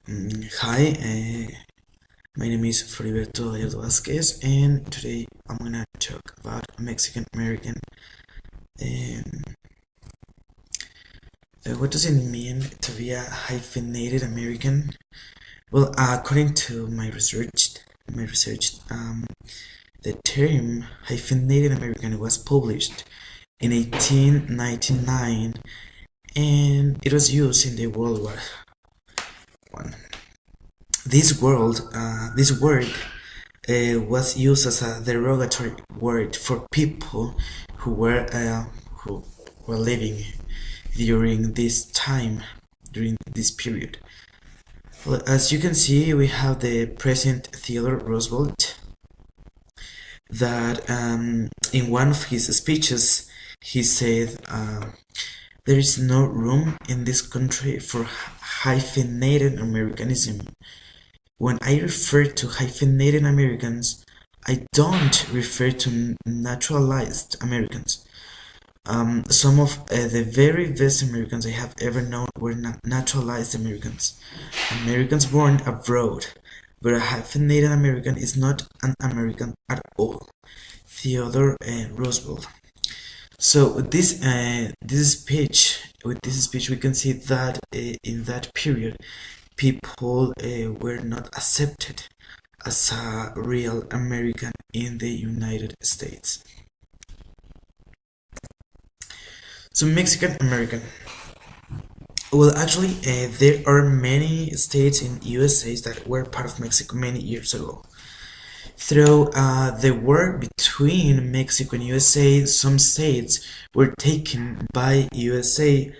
Hi, my name is Filiberto Gallardo Vasquez, and today I'm gonna talk about Mexican American. Um, what does it mean to be a hyphenated American? Well, according to my research, the term hyphenated American was published in 1899, and it was used in the World War One. This word was used as a derogatory word for people who were uh, who were living during this time, during this period. Well, as you can see, we have the President Theodore Roosevelt that in one of his speeches he said, "There is no room in this country for hyphenated Americanism. When I refer to hyphenated Americans, I don't refer to naturalized Americans. Some of the very best Americans I have ever known were not naturalized Americans, Americans born abroad, but a hyphenated American is not an American at all." Theodore Roosevelt. So with this speech, we can see that in that period, people were not accepted as a real American in the United States. So Mexican American. Well, actually, there are many states in USA that were part of Mexico many years ago. Through the war between Mexico and USA, some states were taken by USA,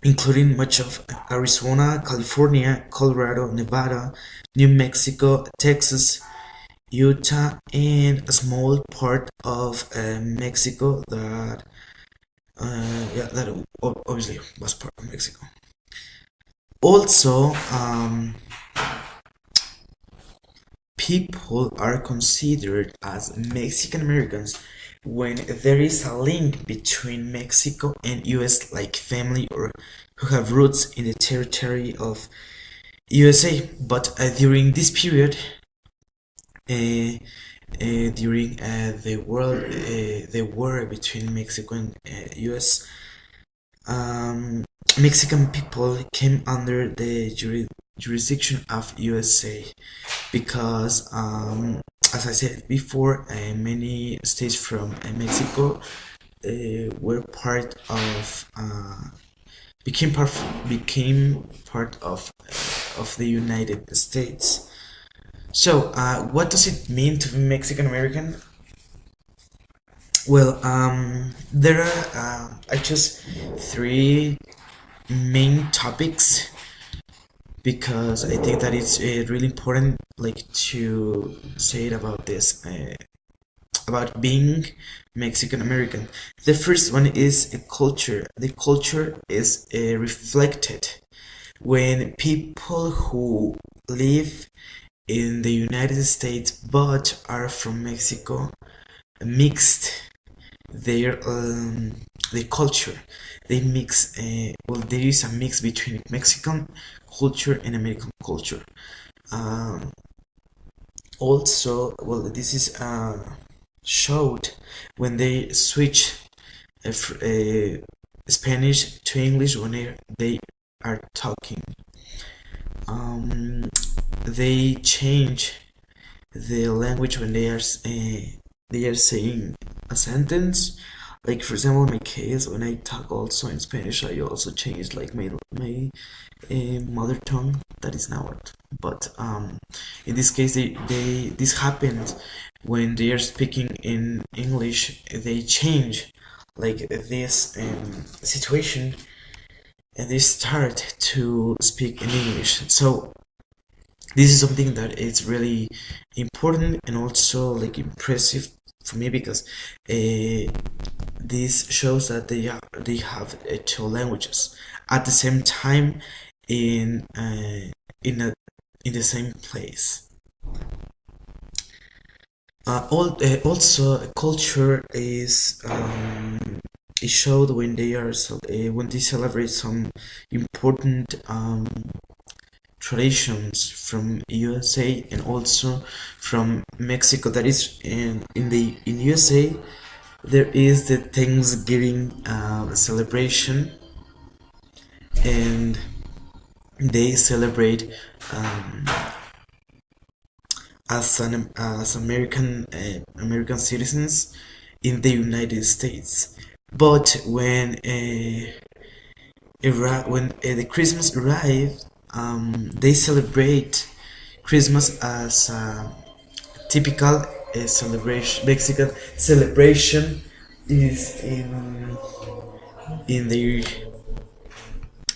including much of Arizona, California, Colorado, Nevada, New Mexico, Texas, Utah, and a small part of Mexico that obviously was part of Mexico. Also, people are considered as Mexican Americans when there is a link between Mexico and US, like family or who have roots in the territory of USA. But during this period, uh, during the war between Mexico and US, um, Mexican people came under the jurisdiction of USA because, as I said before, many states from Mexico were part of became part of the United States. So, what does it mean to be Mexican American? Well, there are I chose three main topics because I think that it's really important, like to say it about this, about being Mexican American. The first one is a culture. The culture is reflected when people who live in the United States but are from Mexico mixed their culture. They mix. Well, there is a mix between Mexican culture and American culture. Um, Also, well, this is showed when they switch Spanish to English when they are talking. Um, they change the language when they are saying a sentence. Like for example, in my case, when I talk also in Spanish, I also change like my mother tongue. That is not what. But in this case, they this happened when they are speaking in English. They change like this situation, and they start to speak in English. So this is something that is really important and also like impressive for me because this shows that they have two languages at the same time in in a in the same place. Also, culture is showed when they celebrate some important traditions from USA and also from Mexico. That is in USA there is the Thanksgiving celebration, and they celebrate um, as American citizens in the United States. But when the Christmas arrived, they celebrate Christmas as a typical celebration. Mexican celebration is in their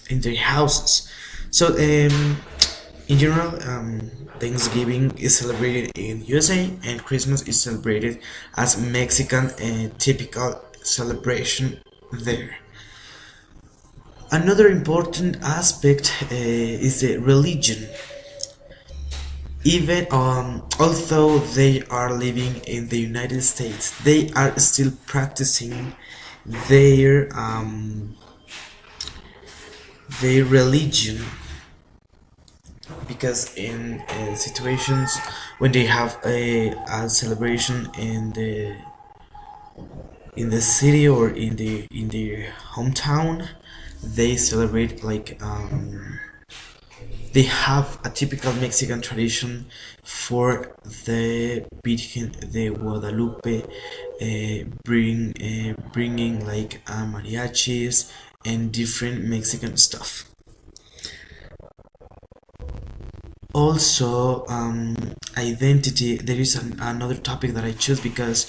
in their houses. So in general, Thanksgiving is celebrated in USA and Christmas is celebrated as Mexican typical celebration there. Another important aspect is the religion. Even although they are living in the United States, they are still practicing their um, their religion, because in situations when they have a celebration in the city or in their hometown, they celebrate like they have a typical Mexican tradition for the Virgen de Guadalupe, bringing like mariachis and different Mexican stuff. Also, identity. There is another topic that I choose because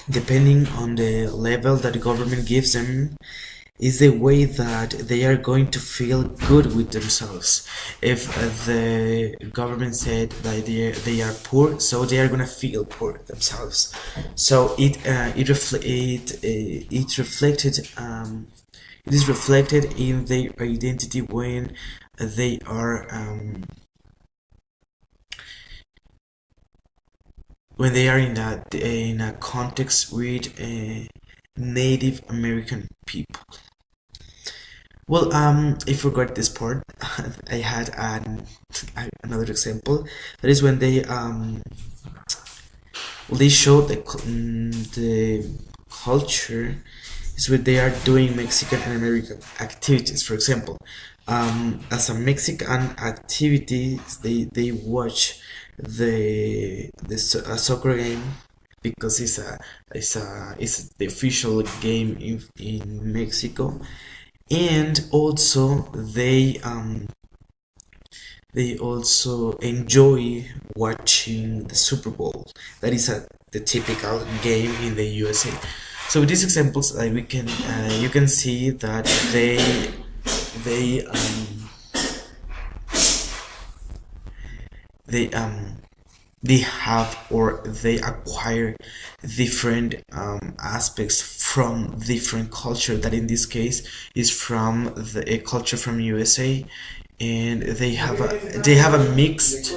depending on the level that the government gives them, is the way that they are going to feel good with themselves. If the government said that they are poor, so they are gonna feel poor themselves. So it reflected it is reflected in their identity when they are in a context with Native American people. Well, I forgot this part. I had another example. That is when they showed the culture is when they are doing Mexican and American activities. For example, as a Mexican activities, they watch a soccer game because it's the official game in Mexico, and also they also enjoy watching the Super Bowl. That is the typical game in the USA. So with these examples, we can you can see that they um, they um, they have or they acquire different aspects from different culture, that in this case is from a culture from USA, and they have a mix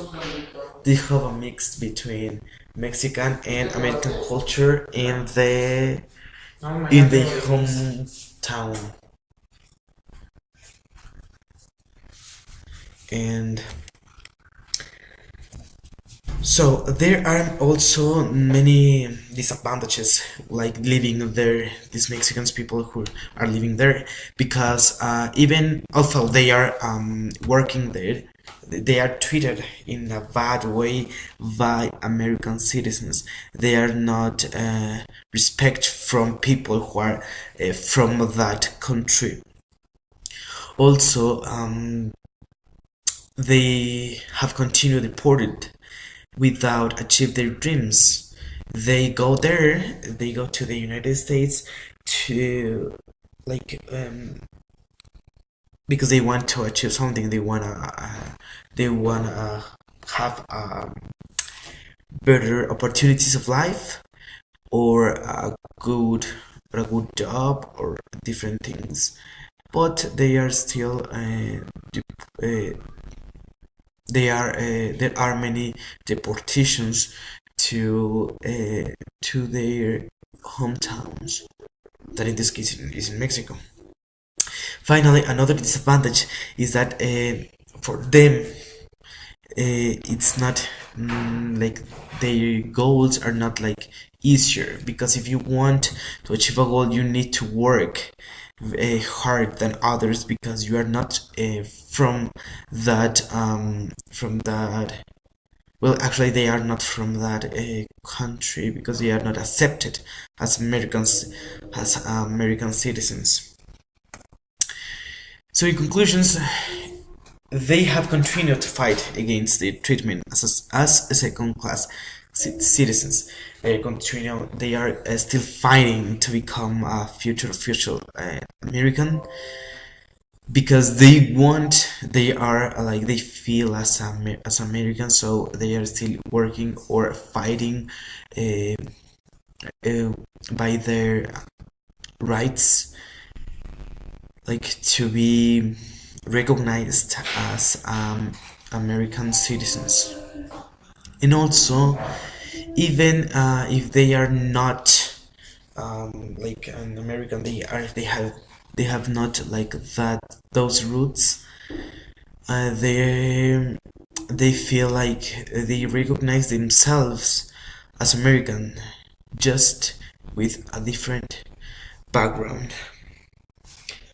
between Mexican and American culture in the hometown. And so there are also many disadvantages, like living there. These Mexicans people who are living there, because even although they are working there, they are treated in a bad way by American citizens. They are not respect from people who are from that country. Also, they have continued deported without achieve their dreams. They go to the United States to like because they want to achieve something. They wanna have better opportunities of life, or a good job, or different things. But they are still uh, there are many deportations to their hometowns, that in this case is in Mexico. Finally, another disadvantage is that for them, it's not like their goals are not like easier, because if you want to achieve a goal, you need to work hard than others, because you are not from that. Well, actually, they are not from that country, because they are not accepted as American citizens. So, in conclusions, they have continued to fight against the treatment as a second-class citizens. They are still fighting to become a future official American, because they are like they feel as Americans, so they are still working or fighting uh, uh, by their rights, like to be recognized as American citizens. And also, even if they are not like an American, they have not like that those roots. They feel like they recognize themselves as American, just with a different background.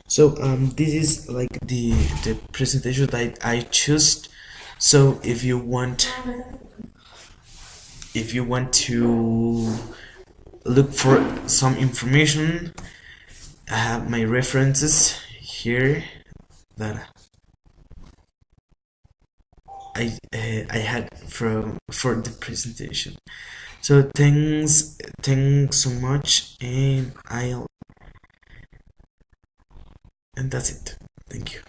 So this is like the presentation that I chose. So if you want to look for some information, I have my references here that I had for the presentation. So thanks so much, and that's it. Thank you.